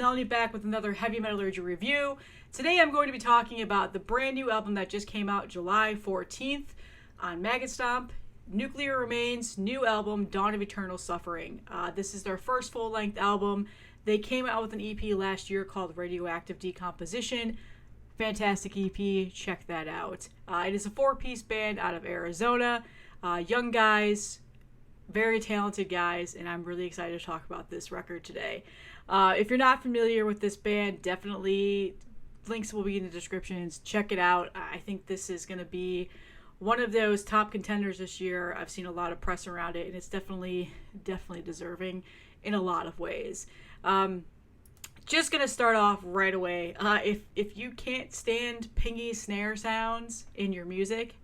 Melanie back with another Heavy Metallurgy review. Today I'm going to be talking about the brand new album that just came out July 14th on Maggot Stomp, Nuclear Remains' new album, Dawn of Eternal Suffering. This is their first full-length album. They came out with an EP last year called Radioactive Decomposition. Fantastic EP, check that out. It is a 4-piece band out of Arizona. Young guys, very talented guys, and I'm really excited to talk about this record today. If you're not familiar with this band, definitely links will be in the descriptions. Check it out. I think this is going to be one of those top contenders this year. I've seen a lot of press around it, and it's definitely deserving in a lot of ways. Just going to start off right away. If you can't stand Pingy Snare sounds in your music,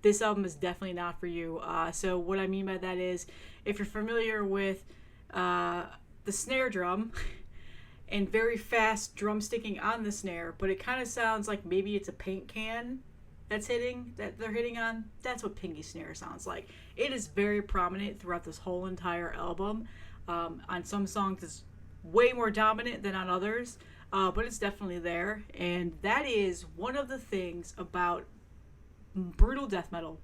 this album is definitely not for you. So what I mean by that is, if you're familiar with the snare drum and very fast drum sticking on the snare, but it kind of sounds like maybe it's a paint can that they're hitting on, that's what Pingy Snare sounds like. It is very prominent throughout this whole entire album. On some songs it's way more dominant than on others, but it's definitely there, and that is one of the things about brutal death metal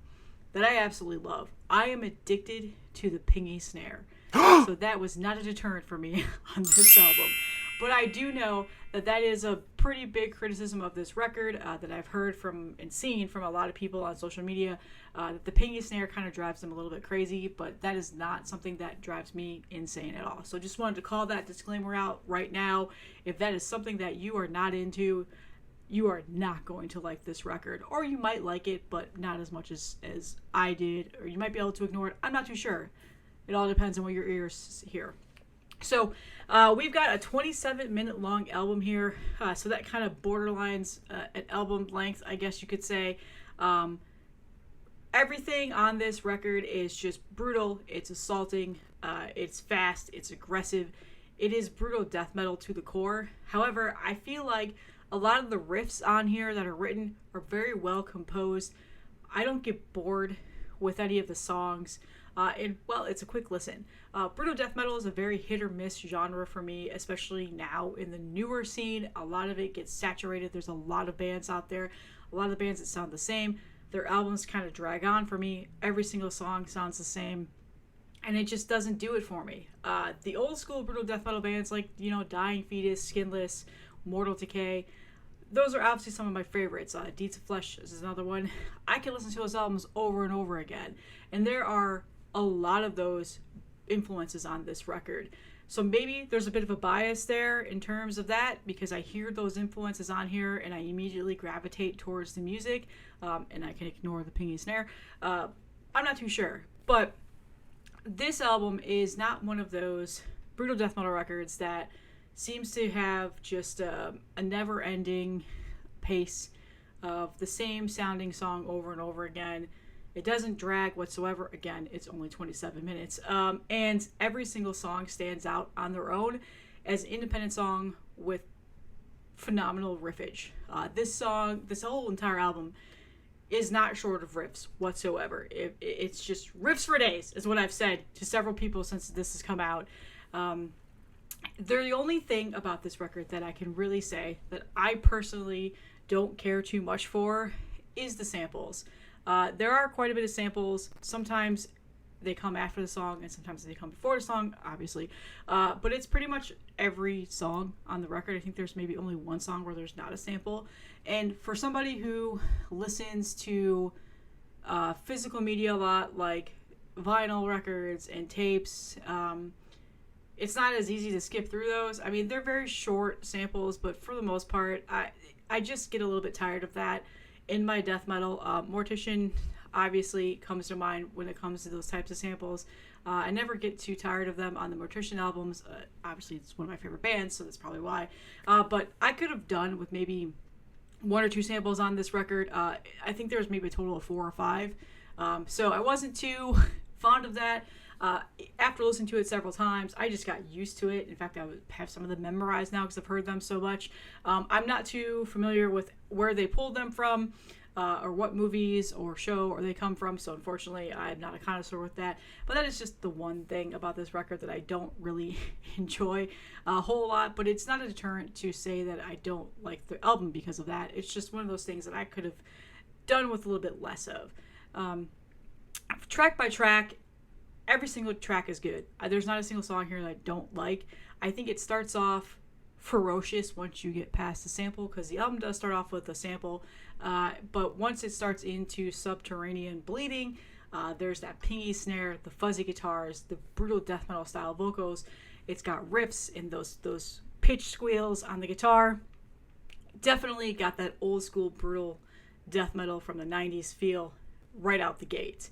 that I absolutely love. I am addicted to the Pingy Snare. So that was not a deterrent for me on this album. But I do know that is a pretty big criticism of this record that I've heard from and seen from a lot of people on social media, that the Pingy Snare kind of drives them a little bit crazy, but that is not something that drives me insane at all. So just wanted to call that disclaimer out right now. If that is something that you are not into, you are not going to like this record. Or you might like it, but not as much as I did. Or you might be able to ignore it. I'm not too sure. It all depends on what your ears hear. So we've got a 27-minute long album here. So that kind of borderlines an album length, I guess you could say. Everything on this record is just brutal. It's assaulting. It's fast. It's aggressive. It is brutal death metal to the core. However, I feel like a lot of the riffs on here that are written are very well composed. I don't get bored with any of the songs. And, well, it's a quick listen. Brutal death metal is a very hit or miss genre for me, especially now in the newer scene. A lot of it gets saturated. There's a lot of bands out there. A lot of the bands that sound the same. Their albums kind of drag on for me. Every single song sounds the same. And it just doesn't do it for me. The old school brutal death metal bands like, Dying Fetus, Skinless, Mortal Decay, those are obviously some of my favorites. Deeds of Flesh is another one. I can listen to those albums over and over again. And there are a lot of those influences on this record. So maybe there's a bit of a bias there in terms of that, because I hear those influences on here and I immediately gravitate towards the music, and I can ignore the Pingy Snare. I'm not too sure. But this album is not one of those brutal death metal records that seems to have just a never-ending pace of the same sounding song over and over again. It doesn't drag whatsoever. Again, it's only 27 minutes. And every single song stands out on their own as an independent song with phenomenal riffage. This whole entire album is not short of riffs whatsoever. It's just riffs for days, is what I've said to several people since this has come out. They're the only thing about this record that I can really say that I personally don't care too much for is the samples. There are quite a bit of samples. Sometimes they come after the song and sometimes they come before the song, obviously. But it's pretty much every song on the record. I think there's maybe only one song where there's not a sample. And for somebody who listens to physical media a lot, like vinyl records and tapes, it's not as easy to skip through those. I mean, they're very short samples, but for the most part, I just get a little bit tired of that in my death metal. Mortician obviously comes to mind when it comes to those types of samples. I never get too tired of them on the Mortician albums. Obviously, it's one of my favorite bands, so that's probably why. But I could have done with maybe 1 or 2 samples on this record. I think there was maybe a total of 4 or 5. So I wasn't too fond of that. After listening to it several times, I just got used to it. In fact, I would have some of them memorized now because I've heard them so much. I'm not too familiar with where they pulled them from. or what movies or show or they come from. So unfortunately, I'm not a connoisseur with that. But that is just the one thing about this record that I don't really enjoy a whole lot. But it's not a deterrent to say that I don't like the album because of that. It's just one of those things that I could have done with a little bit less of. Track by track, every single track is good. There's not a single song here that I don't like. I think it starts off ferocious once you get past the sample, because the album does start off with a sample, but once it starts into subterranean bleeding, there's that pingy snare, the fuzzy guitars, the brutal death metal style vocals. It's got riffs and those pitch squeals on the guitar. Definitely got that old school brutal death metal from the 90s feel right out the gate.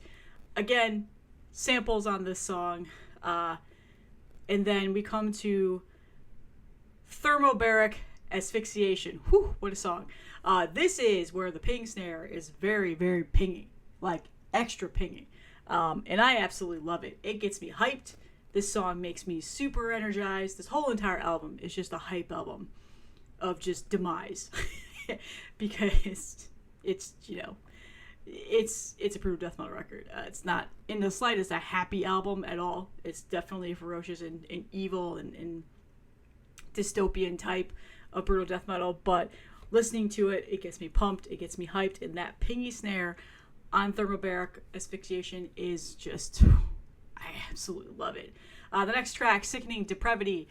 Again, samples on this song, and then we come to thermobaric asphyxiation. Whew, what a song. This is where the ping snare is very, very pingy, like extra pingy, and I absolutely love it. It gets me hyped. This song makes me super energized. This whole entire album is just a hype album of just demise because it's, it's a brutal death metal record. It's not in the slightest a happy album at all. It's definitely ferocious and evil and dystopian type of brutal death metal, but listening to it, it gets me pumped, it gets me hyped, and that pingy snare on thermobaric asphyxiation is just, I absolutely love it. The next track, Sickening Depravity.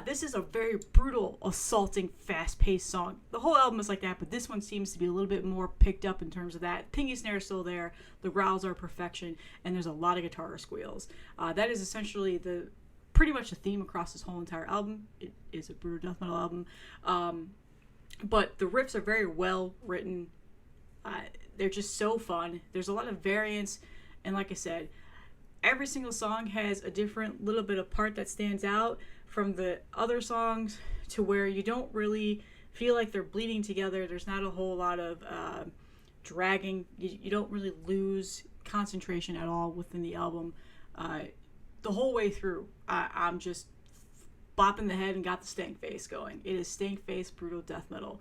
This is a very brutal, assaulting, fast-paced song. The whole album is like that, but this one seems to be a little bit more picked up in terms of that. Pingy snare is still there, the growls are perfection, and there's a lot of guitar squeals. That is essentially pretty much the theme across this whole entire album. It is a brutal death metal album. But the riffs are very well written. They're just so fun. There's a lot of variance, and like I said, every single song has a different little bit of part that stands out from the other songs, to where you don't really feel like they're bleeding together. There's not a whole lot of dragging. You don't really lose concentration at all within the album. The whole way through, I'm just bopping the head and got the stank face going. It is stank face brutal death metal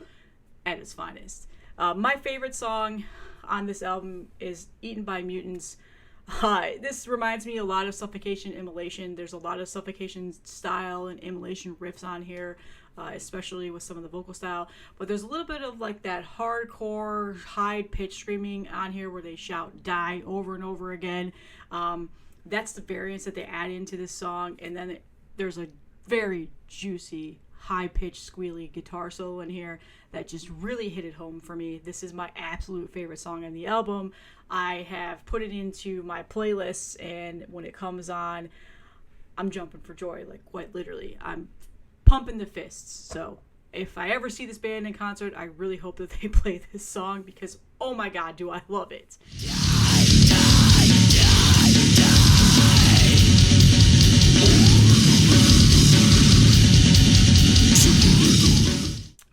at its finest. My favorite song on this album is Eaten by Mutants. This reminds me a lot of Suffocation Immolation. There's a lot of Suffocation style and Immolation riffs on here, especially with some of the vocal style. But there's a little bit of like that hardcore, high-pitched screaming on here where they shout "die" over and over again. That's the variance that they add into this song. And then there's a very juicy, high-pitched, squealy guitar solo in here that just really hit it home for me. This is my absolute favorite song on the album. I have put it into my playlists, and when it comes on, I'm jumping for joy, like quite literally. I'm pumping the fists. So if I ever see this band in concert, I really hope that they play this song, because oh my god, do I love it.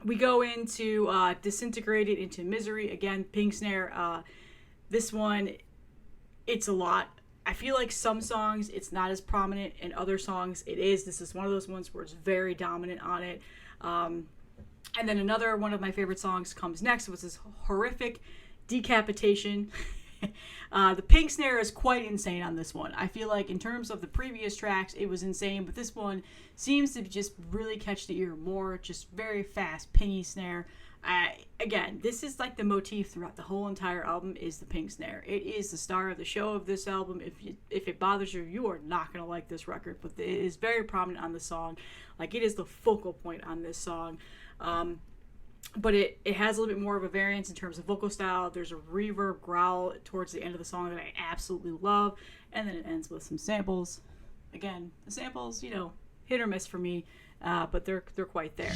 We go into Disintegrated into Misery. Again, ping snare. This one, it's a lot. I feel like some songs it's not as prominent, and other songs it is. This is one of those ones where it's very dominant on it. And then another one of my favorite songs comes next, which is Horrific Decapitation. The ping snare is quite insane on this one. I feel like in terms of the previous tracks, it was insane, but this one seems to just really catch the ear more. Just very fast, pingy snare. Again, this is like the motif throughout the whole entire album is the ping snare. It is the star of the show of this album. If it bothers you, you are not going to like this record, but it is very prominent on the song. Like, it is the focal point on this song. But it has a little bit more of a variance in terms of vocal style. There's a reverb growl towards the end of the song that I absolutely love. And then it ends with some samples. Again, the samples, hit or miss for me, but they're quite there.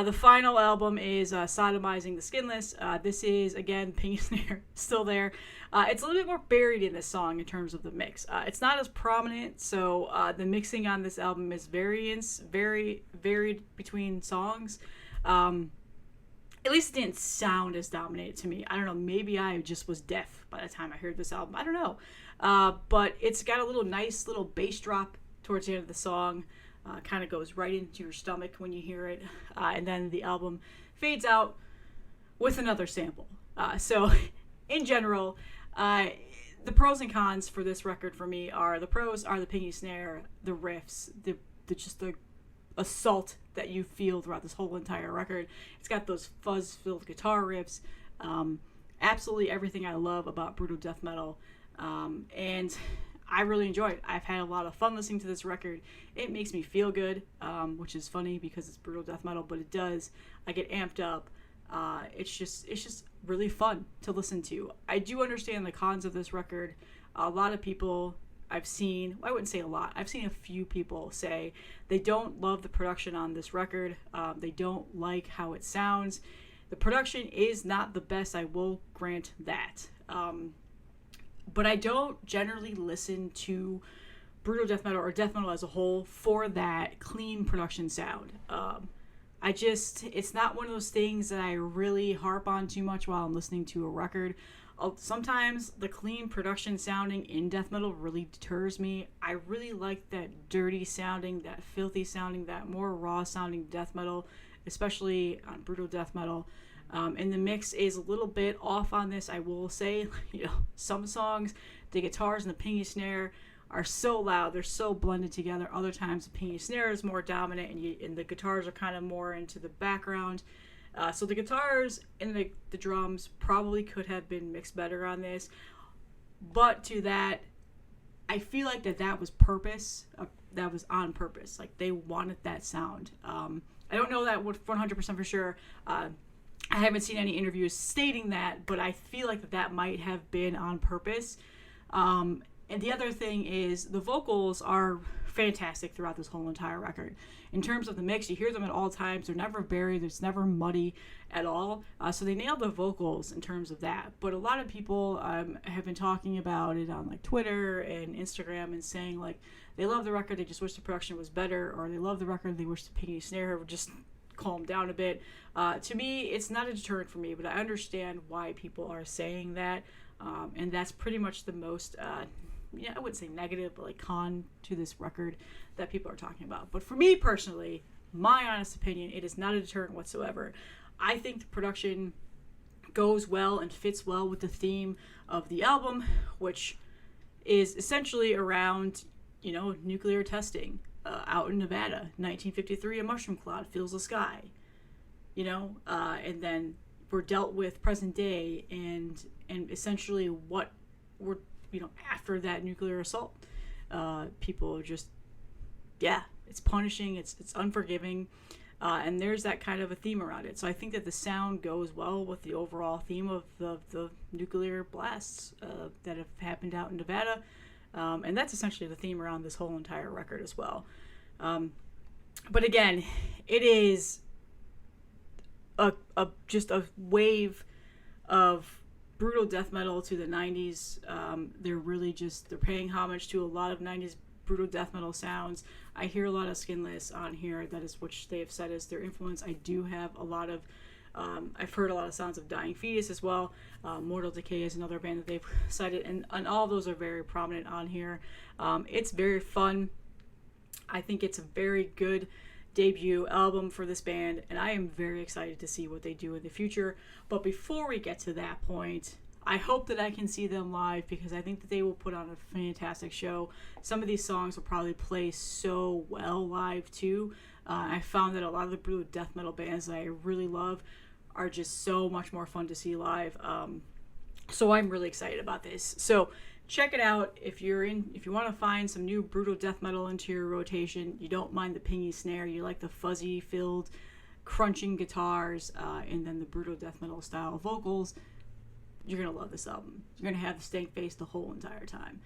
The final album is Sodomizing the Skinless. This is, again, Pingy Snare, still there. It's a little bit more buried in this song in terms of the mix. It's not as prominent, so the mixing on this album is very varied between songs. At least it didn't sound as dominated to me. I don't know, maybe I just was deaf by the time I heard this album. I don't know. but it's got a nice little bass drop towards the end of the song. Kind of goes right into your stomach when you hear it, and then the album fades out with another sample. So in general, the pros and cons for this record for me are, the pros are the Pingy Snare, the riffs, the assault that you feel throughout this whole entire record. It's got those fuzz-filled guitar riffs, absolutely everything I love about brutal death metal, and I really enjoy it. I've had a lot of fun listening to this record. It makes me feel good, which is funny because it's brutal death metal, but it does. I get amped up. It's just really fun to listen to. I do understand the cons of this record. A lot of people I've seen, I wouldn't say a lot, I've seen a few people say they don't love the production on this record. They don't like how it sounds. The production is not the best, I will grant that. But I don't generally listen to brutal death metal or death metal as a whole for that clean production sound. It's not one of those things that I really harp on too much while I'm listening to a record. Sometimes the clean production sounding in death metal really deters me. I really like that dirty sounding, that filthy sounding, that more raw sounding death metal, especially on brutal death metal. And the mix is a little bit off on this, I will say. Some songs, the guitars and the Pingy Snare are so loud, they're so blended together. Other times the Pingy Snare is more dominant, and the guitars are kind of more into the background. So the guitars and the drums probably could have been mixed better on this, but to that, I feel like that was purpose. That was on purpose. Like, they wanted that sound. I don't know that 100% for sure. I haven't seen any interviews stating that, but I feel like that might have been on purpose. And the other thing is, the vocals are fantastic throughout this whole entire record. In terms of the mix, you hear them at all times. They're never buried. It's never muddy at all. So they nailed the vocals in terms of that. But a lot of people have been talking about it on Twitter and Instagram and saying they love the record, they just wish the production was better, or they love the record, they wish the Pingy Snare would just calm down a bit. To me, it's not a deterrent for me, but I understand why people are saying that. And that's pretty much the most I wouldn't say negative, but con to this record that people are talking about. But for me personally, my honest opinion, it is not a deterrent whatsoever. I think the production goes well and fits well with the theme of the album, which is essentially around, nuclear testing out in Nevada. 1953, a mushroom cloud fills the sky, and then we're dealt with present day and essentially what we're after that nuclear assault. People just, it's punishing, it's unforgiving, and there's that kind of a theme around it. So I think that the sound goes well with the overall theme of the nuclear blasts that have happened out in Nevada, and that's essentially the theme around this whole entire record as well. But again, it is just a wave of brutal death metal to the 90s. They're paying homage to a lot of 90s brutal death metal sounds. I hear a lot of Skinless on here, that is which they have said is their influence. I do have a lot of I've heard a lot of sounds of Dying Fetus as well. Mortal Decay is another band that they've cited, and all of those are very prominent on here. It's very fun. I think it's a very good debut album for this band, and I am very excited to see what they do in the future. But before we get to that point, I hope that I can see them live, because I think that they will put on a fantastic show. Some of these songs will probably play so well live too. I found that a lot of the brutal death metal bands that I really love are just so much more fun to see live. So I'm really excited about this. So check it out if you want to find some new brutal death metal into your rotation. You don't mind the Pingy Snare, you like the fuzzy filled crunching guitars, and then the brutal death metal style vocals. You're gonna love this album. You're gonna have the stank face the whole entire time.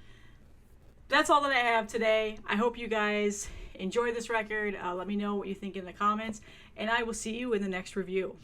That's all that I have today. I hope you guys enjoy this record. Let me know what you think in the comments, and I will see you in the next review.